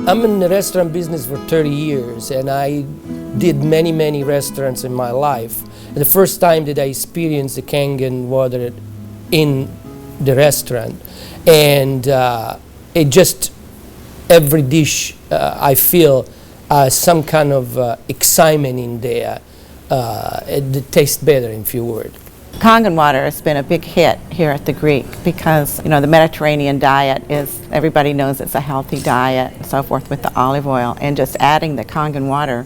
I'm in the restaurant business for 30 years, and I did many restaurants in my life. And the first time that I experienced the Kangen water in the restaurant, and it just, every dish I feel some kind of excitement in there. It tastes better, in few words. Kangen water has been a big hit here at the Greek because, the Mediterranean diet is, everybody knows it's a healthy diet and so forth with the olive oil, and just adding the Kangen water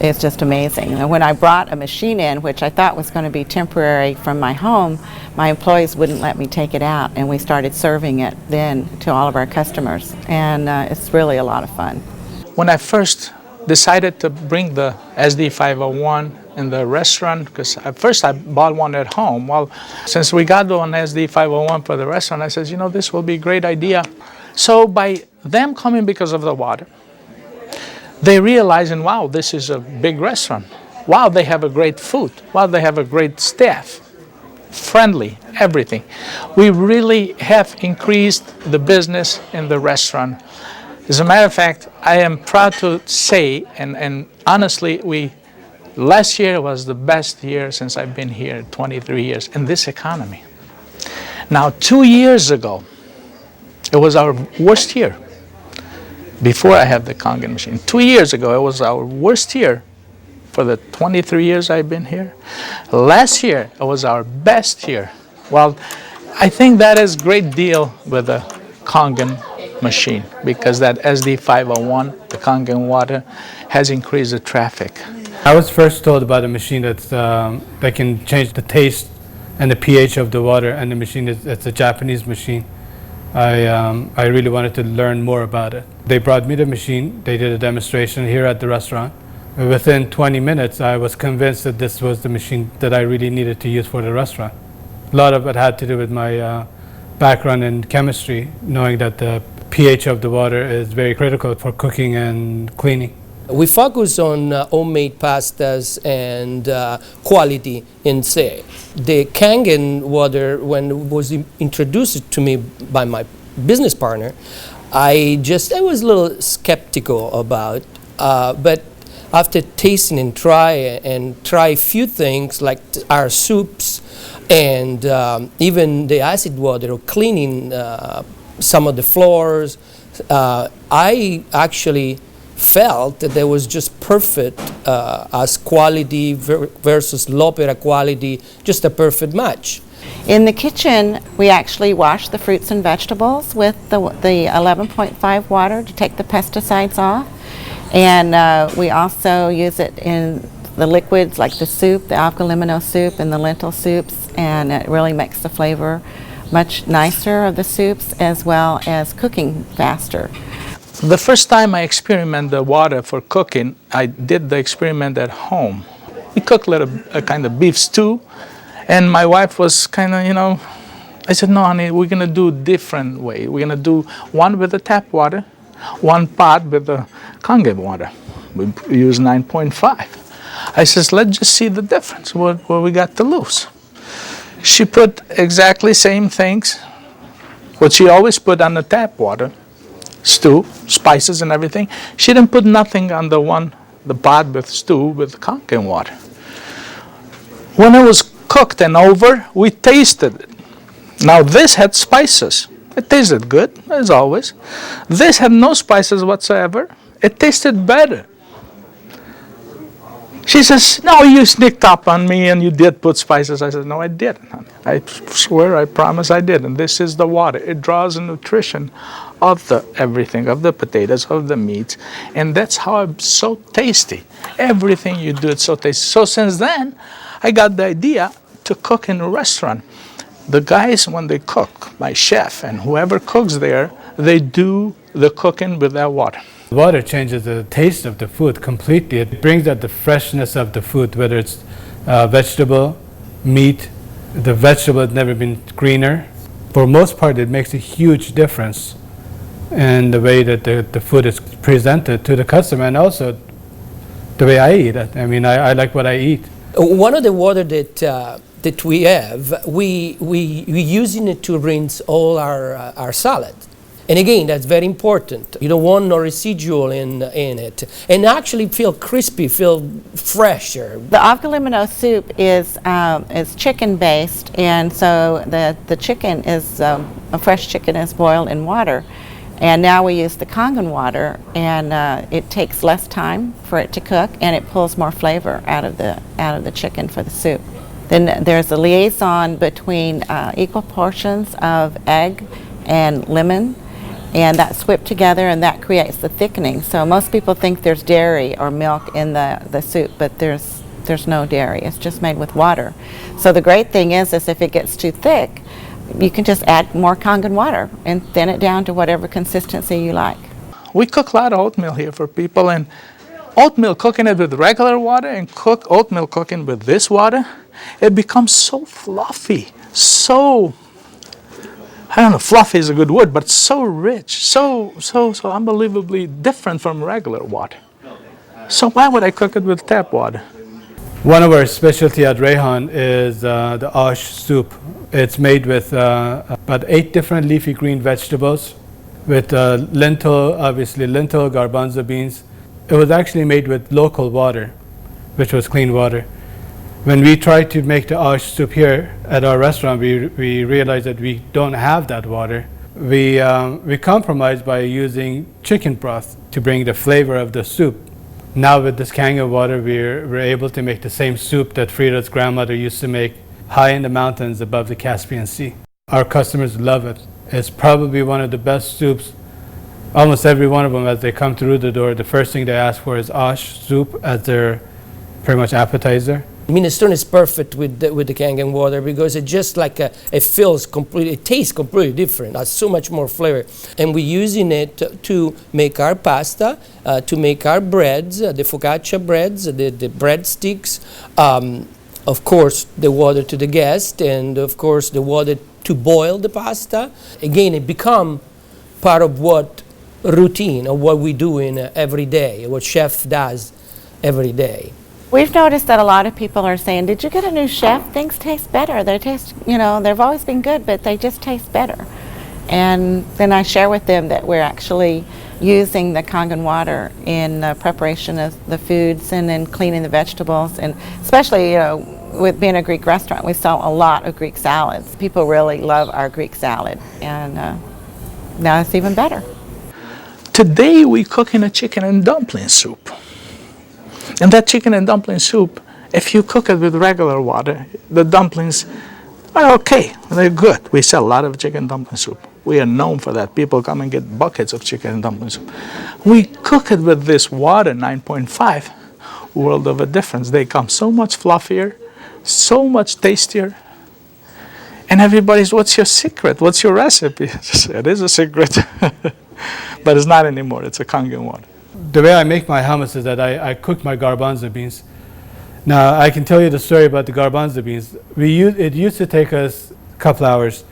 is just amazing. And when I brought a machine in, which I thought was going to be temporary from my home, my employees wouldn't let me take it out, and we started serving it then to all of our customers, and it's really a lot of fun. When I first decided to bring the SD501 in the restaurant, because at first I bought one at home. Well, since we got one SD501 for the restaurant, I said, this will be a great idea. So by them coming because of the water, they realizing, wow, this is a big restaurant. Wow, they have a great food. Wow, they have a great staff. Friendly, everything. We really have increased the business in the restaurant. As a matter of fact, I am proud to say, and honestly, last year was the best year since I've been here, 23 years, in this economy. Now, 2 years ago, it was our worst year. Before I had the Kangen machine. 2 years ago, it was our worst year for the 23 years I've been here. Last year, it was our best year. Well, I think that is a great deal with the Kangen machine, because that SD501, the Kangen water, has increased the traffic. I was first told about a machine that can change the taste and the pH of the water, and the machine it's a Japanese machine. I really wanted to learn more about it. They brought me the machine, they did a demonstration here at the restaurant. Within 20 minutes, I was convinced that this was the machine that I really needed to use for the restaurant. A lot of it had to do with my background in chemistry, knowing that the pH of the water is very critical for cooking and cleaning. We focus on homemade pastas and quality in say. The Kangen water, when it was introduced to me by my business partner, I was a little skeptical about, but after tasting and try a few things like our soups and even the acid water or cleaning some of the floors, I actually felt that there was just perfect as quality versus L'Opera quality, just a perfect match. In the kitchen, we actually wash the fruits and vegetables with the 11.5 water to take the pesticides off. And we also use it in the liquids like the soup, the algalimino soup and the lentil soups, and it really makes the flavor much nicer of the soups, as well as cooking faster. The first time I experimented the water for cooking, I did the experiment at home. We cooked a kind of beef stew, and my wife was kind of, I said, no, honey, we're going to do a different way. We're going to do one with the tap water, one pot with the Kangen water. We use 9.5. I says, let's just see the difference, what we got to lose. She put exactly same things, what she always put on the tap water, stew, spices and everything. She didn't put nothing on the pot with stew with Kangen water. When it was cooked and over, we tasted it. Now this had spices. It tasted good, as always. This had no spices whatsoever. It tasted better. She says, no, you sneaked up on me and you did put spices. I said, no, I didn't, honey. I swear, I promise I did. And this is the water. It draws the nutrition of everything, of the potatoes, of the meats. And that's how it's so tasty. Everything you do, it's so tasty. So since then, I got the idea to cook in a restaurant. The guys, when they cook, my chef and whoever cooks there, they do the cooking with that water. Water changes the taste of the food completely. It brings out the freshness of the food, whether it's vegetable, meat. The vegetable has never been greener. For most part, it makes a huge difference in the way that the food is presented to the customer, and also the way I eat it. I mean, I like what I eat. One of the water that we have, we using it to rinse all our salad. And again, that's very important. You don't want no residual in it. And actually feel crispy, feel fresher. The avgalimino soup is chicken based, and so the chicken is a fresh chicken is boiled in water, and now we use the Kangen water, and it takes less time for it to cook, and it pulls more flavor out of the chicken for the soup. Then there's a liaison between equal portions of egg and lemon, and that's whipped together, and that creates the thickening. So most people think there's dairy or milk in the soup, but there's no dairy. It's just made with water. So the great thing is if it gets too thick, you can just add more Kangen water and thin it down to whatever consistency you like. We cook a lot of oatmeal here for people, and oatmeal, cooking it with regular water and oatmeal cooking with this water, it becomes so fluffy, so, I don't know, fluffy is a good word, but so rich, so unbelievably different from regular water. So why would I cook it with tap water? One of our specialty at Rayhan is the ash soup. It's made with about 8 different leafy green vegetables, with lentil, garbanzo beans. It was actually made with local water, which was clean water. When we tried to make the ash soup here at our restaurant, we realized that we don't have that water. We compromised by using chicken broth to bring the flavor of the soup. Now with this Kangen water, we're able to make the same soup that Frida's grandmother used to make high in the mountains above the Caspian Sea. Our customers love it. It's probably one of the best soups. Almost every one of them, as they come through the door, the first thing they ask for is ash soup as their pretty much appetizer. Minestrone is perfect with the Kangen water because it just like it feels completely, it tastes completely different. Has so much more flavor, and we're using it to make our pasta, to make our breads, the focaccia breads, the breadsticks. Of course, the water to the guest, and of course the water to boil the pasta. Again, it become part of what routine of what we do in every day, what chef does every day. We've noticed that a lot of people are saying, did you get a new chef? Things taste better. They taste, they've always been good, but they just taste better. And then I share with them that we're actually using the Kangen water in preparation of the foods and in cleaning the vegetables. And especially, with being a Greek restaurant, we sell a lot of Greek salads. People really love our Greek salad. And now it's even better. Today we're cooking a chicken and dumpling soup. And that chicken and dumpling soup, if you cook it with regular water, the dumplings are okay. They're good. We sell a lot of chicken dumpling soup. We are known for that. People come and get buckets of chicken and dumpling soup. We cook it with this water, 9.5, world of a difference. They come so much fluffier, so much tastier. And everybody's, what's your secret? What's your recipe? It is a secret, but it's not anymore. It's a Kangen water. The way I make my hummus is that I cook my garbanzo beans. Now, I can tell you the story about the garbanzo beans. It used to take us a couple hours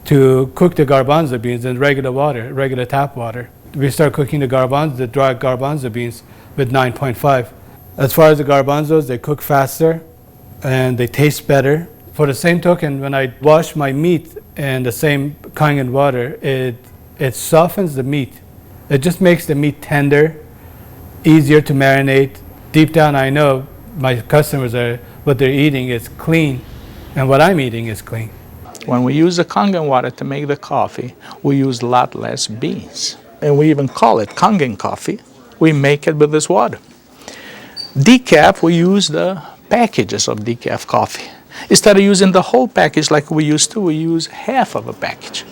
to cook the garbanzo beans in regular water, regular tap water. We start cooking the dry garbanzo beans with 9.5. As far as the garbanzos, they cook faster and they taste better. For the same token, when I wash my meat in the same Kangen water, it softens the meat. It just makes the meat tender, easier to marinate. Deep down, I know my customers what they're eating is clean, and what I'm eating is clean. When we use the Kangen water to make the coffee, we use a lot less beans. And we even call it Kangen coffee. We make it with this water. Decaf, we use the packages of decaf coffee. Instead of using the whole package like we used to, we use half of a package.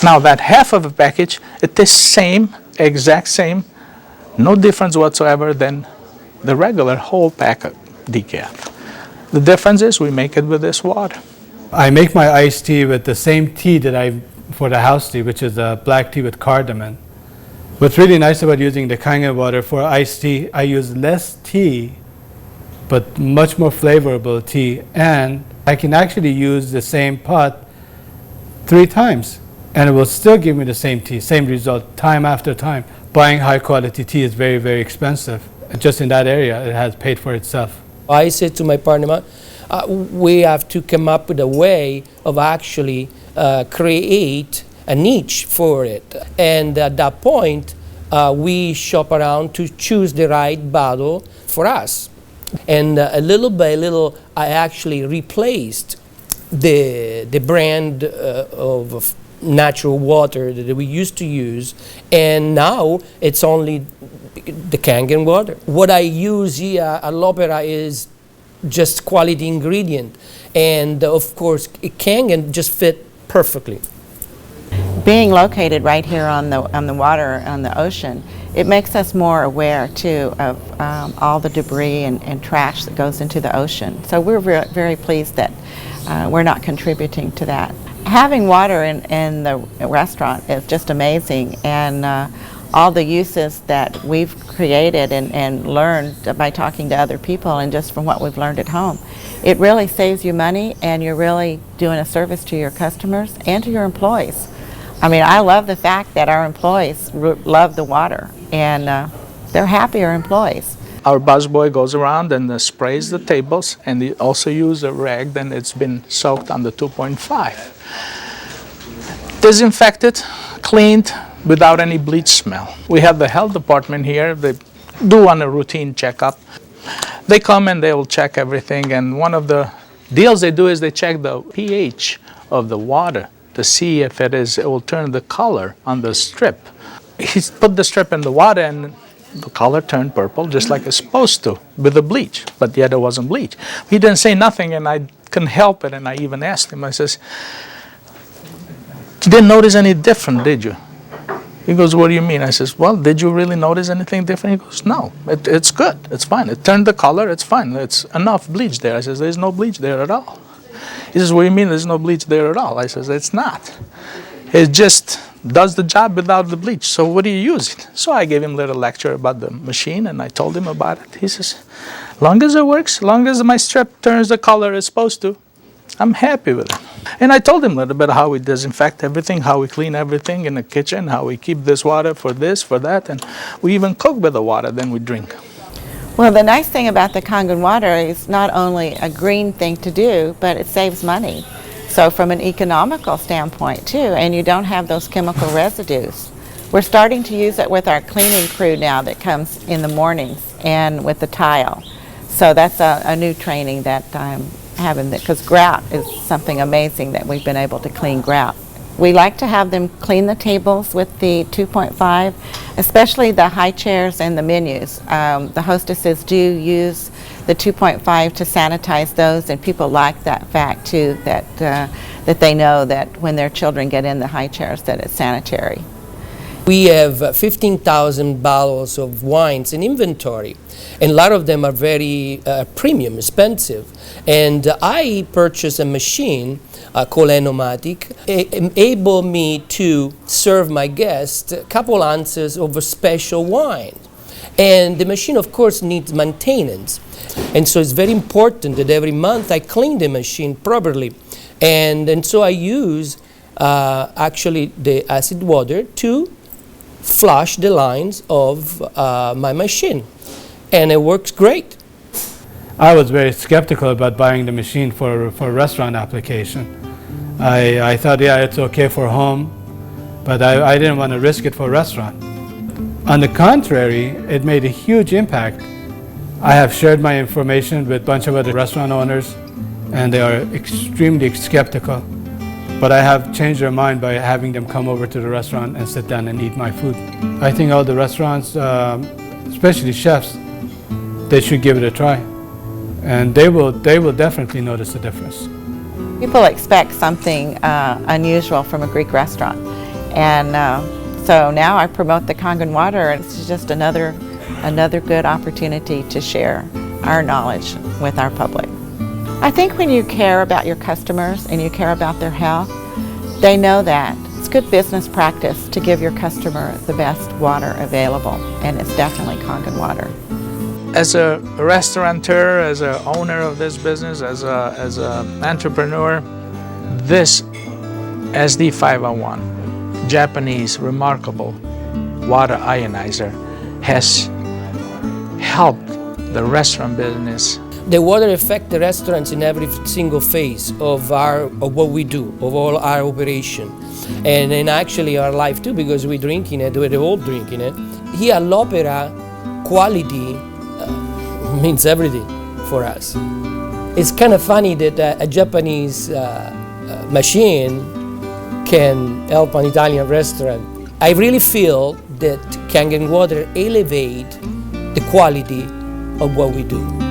Now that half of a package, it is same, exact same, no difference whatsoever than the regular whole pack of decaf. The difference is we make it with this water. I make my iced tea with the same tea that for the house tea, which is a black tea with cardamom. What's really nice about using the Kangen water for iced tea, I use less tea, but much more flavorful tea, and I can actually use the same pot 3 times, and it will still give me the same tea, same result, time after time. Buying high quality tea is very, very expensive. Just in that area, it has paid for itself. I said to my partner, we have to come up with a way of actually create a niche for it. And at that point, we shop around to choose the right bottle for us. And little by little, I actually replaced the brand of natural water that we used to use, and now it's only the Kangen water. What I use here at L'Opera is just quality ingredient, and of course, Kangen just fit perfectly. Being located right here on the water, on the ocean, it makes us more aware too of all the debris and trash that goes into the ocean. So we're very pleased that we're not contributing to that. Having water in the restaurant is just amazing, and all the uses that we've created and learned by talking to other people and just from what we've learned at home, it really saves you money, and you're really doing a service to your customers and to your employees. I mean, I love the fact that our employees love the water, and they're happier employees. Our busboy goes around and sprays the tables, and they also use a rag, then it's been soaked under 2.5. Disinfected, cleaned, without any bleach smell. We have the health department here. They do on a routine checkup. They come and they will check everything, and one of the deals they do is they check the pH of the water to see if it will turn the color on the strip. He put the strip in the water, and the color turned purple just like it's supposed to with the bleach, but yet it wasn't bleach. He didn't say nothing, and I couldn't help it, and I even asked him, I says, "You didn't notice any different, did you?" He goes, "What do you mean?" I says, "Well, did you really notice anything different?" He goes, "No, it's good, it's fine. It turned the color, it's fine. It's enough bleach there." I says, "There's no bleach there at all." He says, "What do you mean there's no bleach there at all?" I says, "It's not. It just does the job without the bleach. So what do you use it?" So I gave him a little lecture about the machine, and I told him about it. He says, "Long as it works, long as my strip turns the color it's supposed to, I'm happy with it." And I told him a little bit how we disinfect everything, how we clean everything in the kitchen, how we keep this water for this, for that, and we even cook with the water, then we drink. Well, the nice thing about the Kangen water is not only a green thing to do, but it saves money. So from an economical standpoint too, and you don't have those chemical residues. We're starting to use it with our cleaning crew now that comes in the mornings and with the tile. So that's a new training that I'm having, because grout is something amazing that we've been able to clean grout. We like to have them clean the tables with the 2.5, especially the high chairs and the menus. The hostesses do use the 2.5 to sanitize those, and people like that fact too, that they know that when their children get in the high chairs that it's sanitary. We have 15,000 bottles of wines in inventory, and a lot of them are very premium, expensive. And I purchased a machine called Enomatic, enable me to serve my guests a couple ounces of a special wine. And the machine, of course, needs maintenance. And so it's very important that every month I clean the machine properly. And so I use actually the acid water to flush the lines of my machine. And it works great. I was very skeptical about buying the machine for a restaurant application. I thought, yeah, it's okay for home, but I didn't want to risk it for a restaurant. On the contrary, it made a huge impact. I have shared my information with a bunch of other restaurant owners, and they are extremely skeptical. But I have changed their mind by having them come over to the restaurant and sit down and eat my food. I think all the restaurants, especially chefs, they should give it a try. And they will definitely notice the difference. People expect something unusual from a Greek restaurant. And so now I promote the Kangen water, and it's just another good opportunity to share our knowledge with our public. I think when you care about your customers and you care about their health, they know that. It's good business practice to give your customer the best water available, and it's definitely Kangen water. As a restaurateur, as an owner of this business, as an entrepreneur, this SD501, Japanese remarkable water ionizer, has helped the restaurant business. The water affects the restaurants in every single phase of what we do, of all our operation, and in actually our life too, because we're drinking it, we're all drinking it. Here at L'Opera, quality means everything for us. It's kind of funny that a Japanese machine can help an Italian restaurant. I really feel that Kangen water elevate the quality of what we do.